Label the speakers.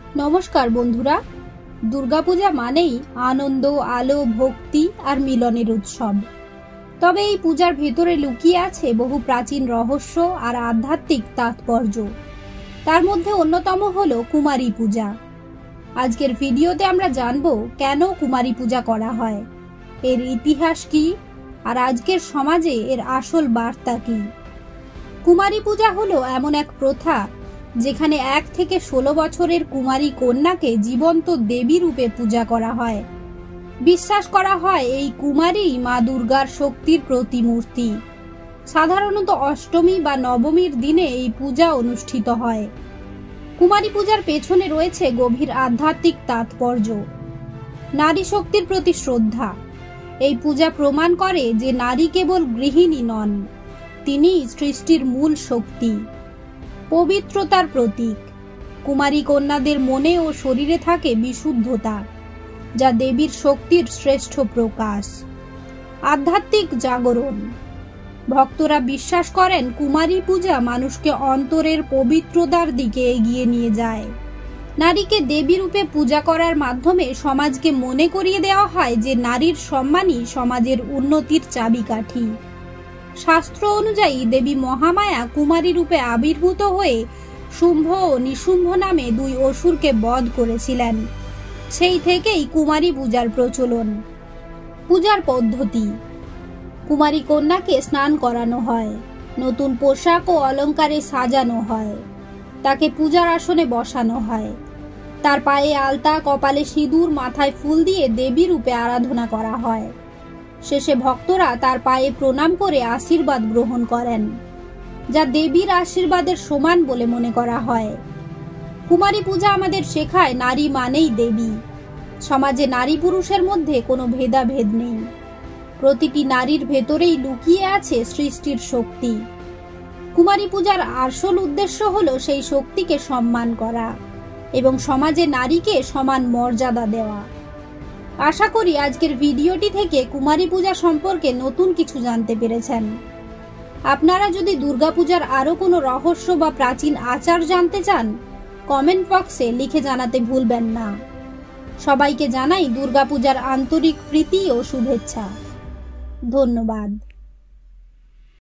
Speaker 1: नमस्कार बंधुरा दुर्गापूजा मानेई आनंद आलो भक्ति और मिलनेर उत्सव। तबे এই পূজার ভেতরে লুকিয়ে আছে বহু প্রাচীন রহস্য আর আধ্যাত্মিক তাৎপর্য। তার মধ্যে অন্যতম হলো কুমারী পূজা। আজকের ভিডিওতে আমরা জানবো কেন কুমারী পূজা করা হয়, এর ইতিহাস কি আর আজকের সমাজে এর আসল বার্তা কি। কুমারী পূজা হলো এমন এক প্রথা যেখানে 1 থেকে 16 বছরের কুমারী কন্যাকে জীবন্ত দেবী রূপে পূজা করা হয়। বিশ্বাস করা হয় এই কুমারী মা দুর্গার শক্তির প্রতিমূর্তি। সাধারণত অষ্টমী বা নবমীর দিনে এই পূজা অনুষ্ঠিত হয়। কুমারী পূজার পেছনে রয়েছে গভীর আধ্যাত্মিক তাৎপর্য। নারী শক্তির প্রতি শ্রদ্ধা। এই পূজা প্রমাণ করে যে নারী কেবল গৃহিণী নন, তিনি সৃষ্টির মূল শক্তি। পবিত্রতার প্রতীক। কুমারী কন্যাদের মনে ও শরীরে থাকে বিশুদ্ধতা, যা দেবীর শক্তির শ্রেষ্ঠ প্রকাশ। আধ্যাত্মিক জাগরণ। ভক্তরা বিশ্বাস করেন কুমারী পূজা মানুষকে অন্তরের পবিত্রতার দিকে এগিয়ে নিয়ে যায়। নারীকে দেবী রূপে পূজা করার মাধ্যমে সমাজকে মনে করিয়ে দেওয়া হয় যে নারীর সম্মানই সমাজের উন্নতির চাবিকাঠি। শাস্ত্র অনুযায়ী দেবী মহামায়া কুমারী রূপে আবির্ভূত হয়ে শুম্ভ ও নিশুম্ভ নামে 2 অসুরকে বধ করেছিলেন। সেই থেকেই কুমারী পূজার প্রচলন। পূজার পদ্ধতি। কুমারী কন্যাকে স্নান করানো হয়, নতুন পোশাক ও অলংকারে সাজানো হয়, তাকে পূজার আসনে বসানো হয়, তার পায়ে আলতা, কপালে সিঁদুর, মাথায় ফুল দিয়ে দেবী রূপে আরাধনা করা হয়। শেষে ভক্তরা তার পায়ে প্রণাম করে আশীর্বাদ গ্রহণ করেন, যা দেবীর আশীর্বাদের সমান বলে মনে করা হয়। কুমারী পূজা আমাদের শেখায় নারী মানেই দেবী। সমাজে নারী পুরুষের মধ্যে কোনো ভেদাভেদ নেই। প্রতিটি নারীর ভেতরেই লুকিয়ে আছে সৃষ্টির শক্তি। কুমারী পূজার আসল উদ্দেশ্য হলো সেই শক্তিকে সম্মান করা এবং সমাজে নারীকে সমান মর্যাদা দেওয়া। আশা করি আজকের ভিডিওটি থেকে কুমারী পূজা সম্পর্কে নতুন কিছু জানতে পেরেছেন। আপনারা যদি দুর্গাপূজার আরো কোনো রহস্য বা প্রাচীন আচার জানতে চান, কমেন্ট বক্সে লিখে জানাতে ভুলবেন না। সবাইকে জানাই দুর্গাপূজার আন্তরিক প্রীতি ও শুভেচ্ছা। ধন্যবাদ।